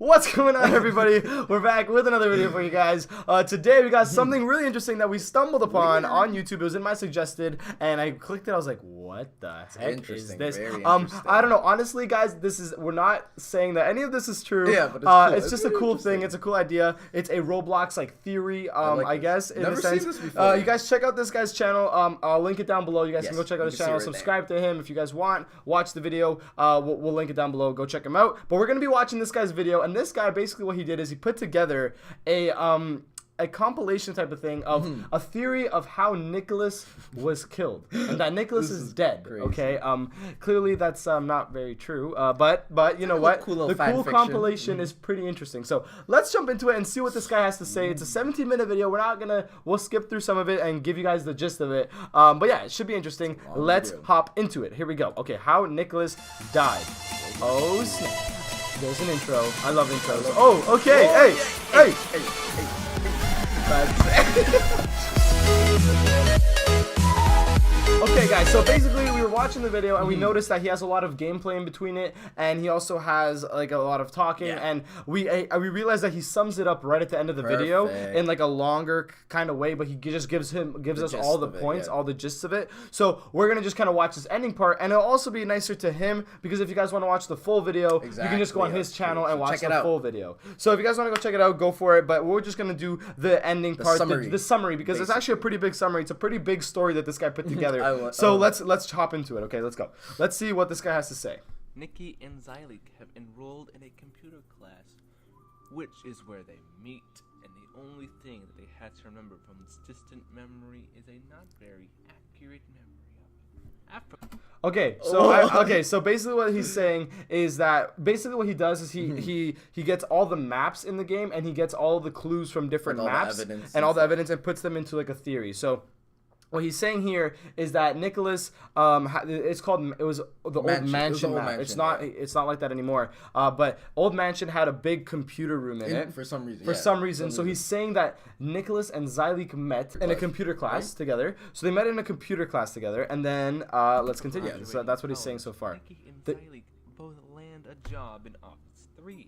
What's going on, everybody? We're back with another video for you guys. Today we got something really interesting that we stumbled upon on YouTube. It was in my suggested, and I clicked it. I was like, "What the heck is this?" I don't know. Honestly, guys, we're not saying that any of this is true. Yeah, but it's cool. It's just a cool thing. It's a cool idea. It's a Roblox theory. I guess in a sense. Seen this before. You guys check out this guy's channel. I'll link it down below. You guys can go check out his channel. Subscribe to him if you guys want. Watch the video. We'll link it down below. Go check him out. But we're gonna be watching this guy's video, and this guy basically what he did is he put together a compilation type of thing of a theory of how Nicholas was killed, and that Nicholas is dead. Crazy. Okay, clearly that's not very true, but you know what? The cool compilation is pretty interesting. So let's jump into it and see what this guy has to say. It's a 17-minute video. We'll skip through some of it and give you guys the gist of it. But yeah, it should be interesting. Let's hop into it. Here we go. Okay, how Nicholas died. Oh snap. There's an intro. I love intros. Oh, okay. Hey. Okay, guys, so basically we were watching the video and we noticed that he has a lot of gameplay in between it, and he also has like a lot of talking, and we realized that he sums it up right at the end of the video in like a longer kind of way, but he just gives us all the points, all the gist of it. So we're gonna just kind of watch this ending part, and it'll also be nicer to him because if you guys want to watch the full video, you can just go on his channel and watch the full video. So if you guys want to go check it out, go for it. But we're just gonna do the ending part, the summary, because it's actually a pretty big summary. It's a pretty big story that this guy put together. So let's hop into it. Okay, let's go. Let's see what this guy has to say. Nikki and Zylik have enrolled in a computer class, which is where they meet, and the only thing that they had to remember from this distant memory is a not very accurate memory of it. So basically what he's saying is that basically what he does is he gets all the maps in the game, and he gets all the clues from different maps and all the evidence and puts them into like a theory. So what he's saying here is that Nicholas, it was the old mansion map. It's not like that anymore. But old mansion had a big computer room in it for some reason. For some reason. So he's saying that Nicholas and Zylik met in a computer class together. So they met in a computer class together, and then let's continue. So that's what he's saying so far. Nikki and Zylik both land a job in Office 3.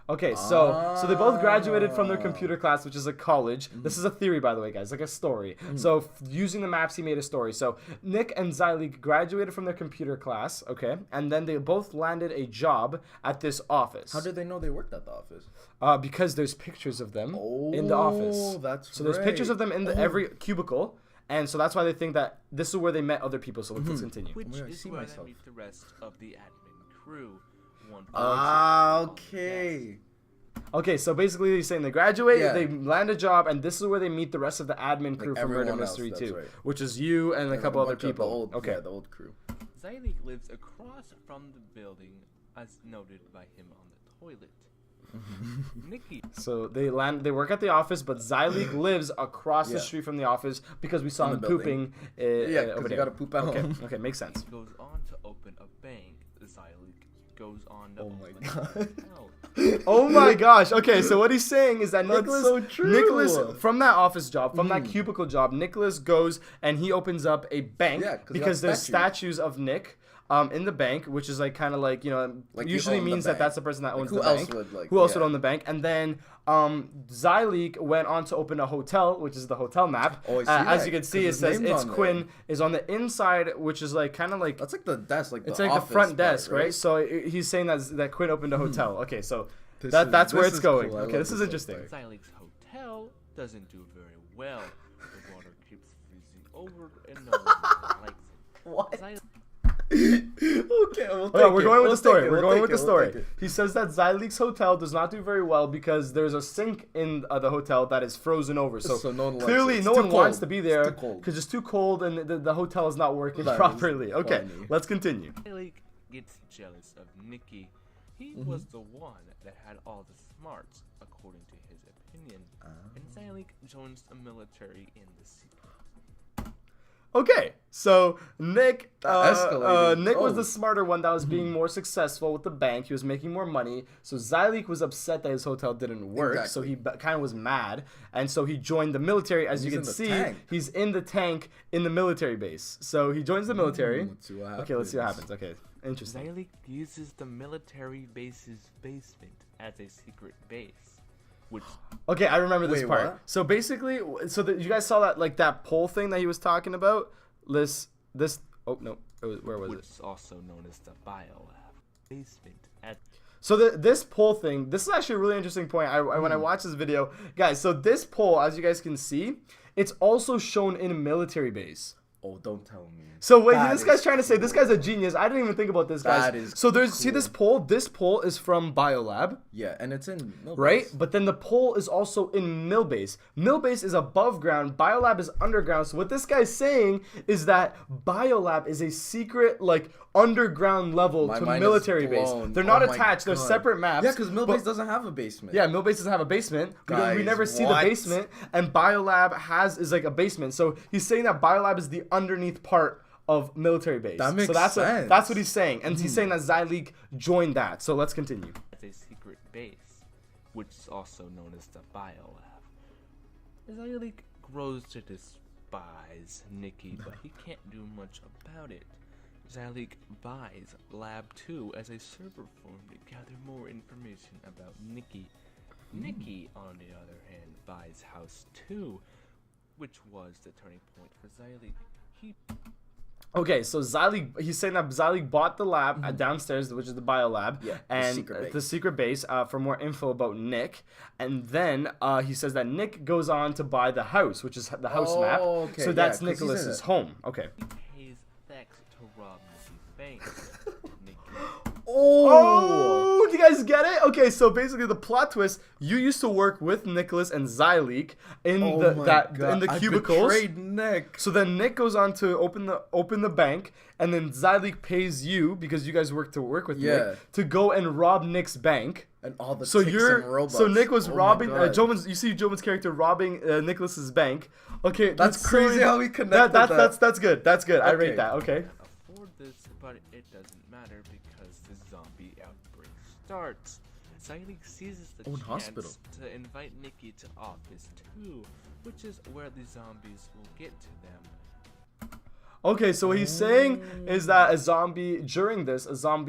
Okay, so they both graduated from their computer class, which is a college. This is a theory, by the way, guys, like a story. So using the maps, he made a story. So Nick and Zylik graduated from their computer class, okay, and then they both landed a job at this office. How did they know they worked at the office? Because there's pictures of them in the office. So there's pictures of them in every cubicle, and so that's why they think that this is where they met other people. So let's continue. Which is where they meet the rest of the admin crew. Okay, so basically he's saying they graduate, they land a job, and this is where they meet the rest of the admin crew from Murder Mystery 2, which is you and a couple other people. The old crew. Zylik lives across from the building, as noted by him on the toilet. Nikki. So they work at the office, but Zylik lives across the street from the office because we saw him pooping. Because he got to poop at home. Okay, makes sense. He goes on to open a bank. Zylik goes on to Oh my gosh. Okay, so what he's saying is that Nicholas from that office job, from that cubicle job, Nicholas goes and he opens up a bank because there's statues of Nick in the bank, which is like kind of like, you know, usually means that that's the person that owns the bank. Who else would own the bank? And then Zylik went on to open a hotel, which is the hotel map. As you can see, it says it's Quinn is on the inside, which is like kind of like that's like the desk, like it's like the front desk, right? So he's saying that Quinn opened a hotel. Okay, so that's where it's going. Okay, this is interesting. Zylik's hotel doesn't do very well. The water keeps freezing over, and no one likes it. What? We're going with the story. We're going with the story. He says that Zylik's hotel does not do very well because there's a sink in the hotel that is frozen over. So clearly no one wants to be there because it's too cold and the hotel is not working properly. Okay, let's continue. Zylik gets jealous of Nikki. He was the one that had all the smarts, according to his opinion. And Zylik joins the military in the secret. Okay, so Nick was the smarter one that was being more successful with the bank. He was making more money. So Zylik was upset that his hotel didn't work. So he kind of was mad. And so he joined the military. As you can see, he's in the tank in the military base. So he joins the military. Let's see what happens. Okay, let's see what happens. Okay, interesting. Zylik uses the military base's basement as a secret base, which... Okay, I remember this part. What? So basically, you guys saw that like that poll thing that he was talking about. This. Oh no, where was it? Which is also known as the biolab basement. So this poll thing, this is actually a really interesting point. When I watched this video, guys. So this poll, as you guys can see, it's also shown in a military base. Oh, don't tell me. So wait, this guy's trying to say this guy's a genius. I didn't even think about this, guys. That is so there's cool. See this poll. This poll is from Biolab. Yeah, and it's in Millbase. Right, but then the pole is also in Millbase. Millbase is above ground. Biolab is underground. So what this guy's saying is that Biolab is a secret, like underground level to military base. They're not attached. They're separate maps. Yeah, because Millbase doesn't have a basement. Yeah, Millbase doesn't have a basement. Guys, we never see the basement, and Biolab is like a basement. So he's saying that Biolab is the underneath part of military base. That makes sense. That's what he's saying, and he's saying that Zyleek joined that. So let's continue. As a secret base, which is also known as the biolab. Zyleek grows to despise Nikki, but he can't do much about it. Zyleek buys Lab 2 as a server farm to gather more information about Nikki. Nikki, on the other hand, buys House 2, which was the turning point for Zyleek. Okay, so he's saying that Zyleek bought the lab downstairs, which is the biolab, and the secret base for more info about Nick. And then he says that Nick goes on to buy the house, which is the house map. Okay, so that's Nicholas's home. Okay. He pays Thex to rob Nikki's bank. Oh, do you guys get it? Okay, so basically the plot twist: you used to work with Nicholas and Zyleek in the cubicles. I betrayed Nick. So then Nick goes on to open the bank, and then Zyleek pays you because you guys work with Nick to go and rob Nick's bank. And all the so and robots. So Nick was robbing you see Joven's character robbing Nicholas's bank. Okay, that's crazy how we connected that. That's good. That's good. I rate that. Okay. Afford this, but it doesn't matter because the zombie outbreak starts. Zyleek seizes the chance to invite Nikki to Office 2, which is where the zombies will get to them. Okay, so what he's saying is that a zombie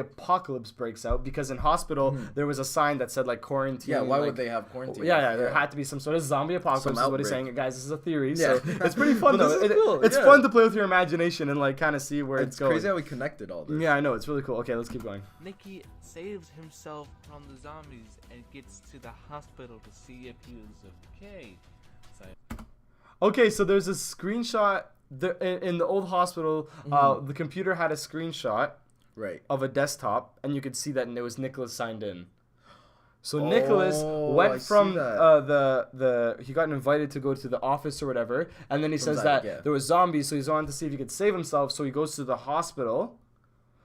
apocalypse breaks out because in hospital there was a sign that said like quarantine. Yeah, why would they have quarantine? Yeah, there had to be some sort of zombie apocalypse. Is what he's saying, guys. This is a theory, so it's pretty fun though. It's fun to play with your imagination and like kind of see where it's going. It's crazy how we connected all this. Yeah, I know. It's really cool. Okay, let's keep going. Nikki saves himself from the zombies and gets to the hospital to see if he is okay. Okay, so there's a screenshot. In the old hospital, the computer had a screenshot of a desktop, and you could see that it was Nicholas signed in. So Nicholas went from he got invited to go to the office or whatever, and then he says that there was zombies, so he's on to see if he could save himself. So he goes to the hospital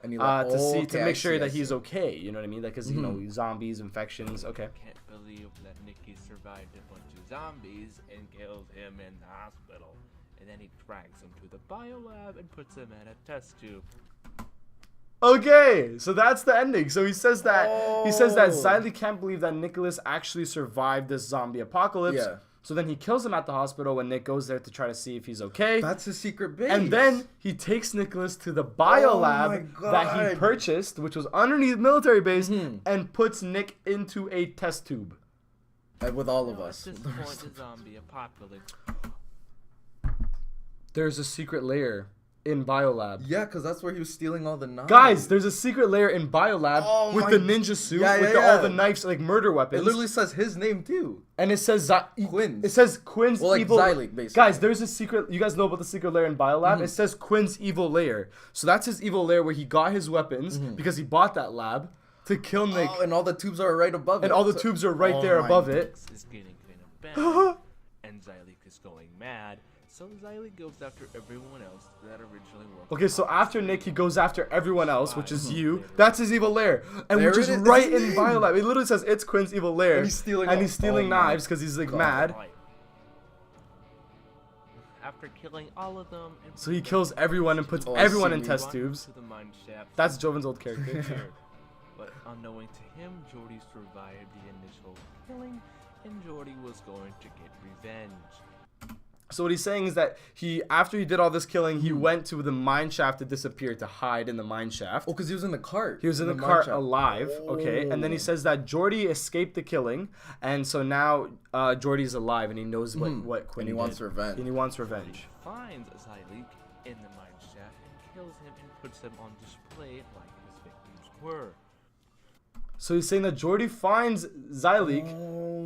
and to make sure that he's okay. You know what I mean? Because you know zombies, infections. Okay. Can't believe that Nikki survived a bunch of zombies and killed him in the hospital. And then he drags him to the biolab and puts him in a test tube. Okay, so that's the ending. So he says that Zyleek can't believe that Nicholas actually survived this zombie apocalypse. Yeah. So then he kills him at the hospital when Nick goes there to try to see if he's okay. That's a secret base. And then he takes Nicholas to the biolab that he purchased, which was underneath military base, and puts Nick into a test tube. And with all of us. At this point, the zombie apocalypse. There's a secret layer in Biolab. Yeah, because that's where he was stealing all the knives. Guys, there's a secret layer in Biolab with the ninja suit, with all the knives, like murder weapons. It literally says his name too. And it says Quinn's. It says Quinn's evil. Zyleek, basically. Guys, there's a secret. You guys know about the secret layer in Biolab? It says Quinn's evil layer. So that's his evil layer where he got his weapons because he bought that lab to kill Nick. Oh, and all the tubes are right above it. And all the tubes are right there above it. Is getting kind of bad, and Zyleek is going mad. So Zyleek goes after everyone else that originally worked. Okay, so after Nick, he goes after everyone else, which is you. That's his evil lair, and which is right in Biolab. It literally says it's Quinn's evil lair, and he's stealing knives because he's like mad. After killing all of them, so he kills everyone and puts everyone in test tubes. That's Joven's old character. But unknowing to him, Jordy survived the initial killing, and Jordy was going to get revenge. So what he's saying is that after he did all this killing, he went to the mine shaft to disappear, to hide in the mine shaft. Oh, because he was in the cart. He was in the cart alive, okay? And then he says that Jordy escaped the killing, and so now Jordy's alive, and he knows what Quinn did. And he wants revenge. And he wants revenge. He finds Zylik in the mine shaft and kills him and puts him on display like his victims were. So he's saying that Jordy finds Zylik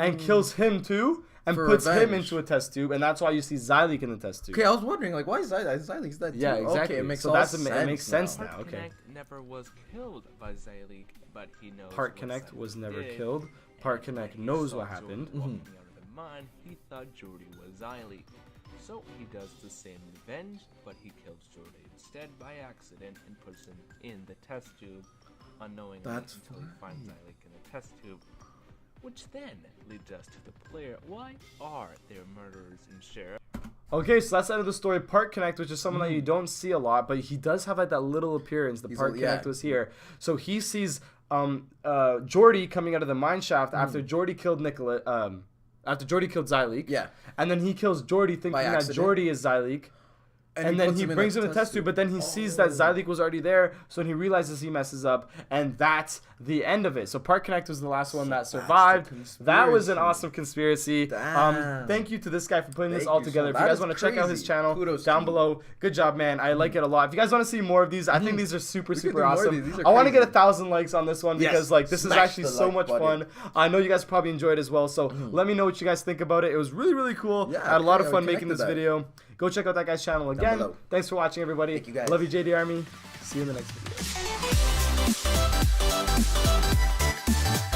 and kills him too, and puts him into a test tube, and that's why you see Zylik in the test tube. Okay, I was wondering, like, why is Zylik's that too? Yeah, exactly. Okay, it makes It makes sense now. Part Okay. Connect never was killed by Zylik, but he knows Part what Connect Zylik was never did, killed. and Part Connect when he knows saw what Jordy happened. walking out of the mine, he thought Jordy was Zylik. So he does the same revenge, but he kills Jordy instead by accident and puts him in the test tube unknowingly until he finds Zylik in the test tube. Which then leads us to the player. Why are there murderers in Sheriff? Okay, so that's the end of the story. Part Connect, which is someone that you don't see a lot, but he does have like that little appearance. The Part Connect was here. So he sees Jordy coming out of the mine shaft after Jordy killed NIKILIS, after Jordy killed Zylik. Yeah. And then he kills Jordy thinking that Jordy is Zylik. And then he brings him in the test tube, but then he sees that Zylik was already there, so he realizes he messes up, and that's the end of it. So Part Connect was the last one that survived. That was an awesome conspiracy. Thank you to this guy for putting this all together. If you guys want to check out his channel, down below. Good job, man. I like it a lot. If you guys want to see more of these, I think these are super awesome. I want to get 1,000 likes on this one because like this is actually so much fun. I know you guys probably enjoyed it as well, so let me know what you guys think about it. It was really cool. I had a lot of fun making this video. Go check out that guy's channel again. Thanks for watching, everybody. Thank you, guys. Love you, JD Army. See you in the next video.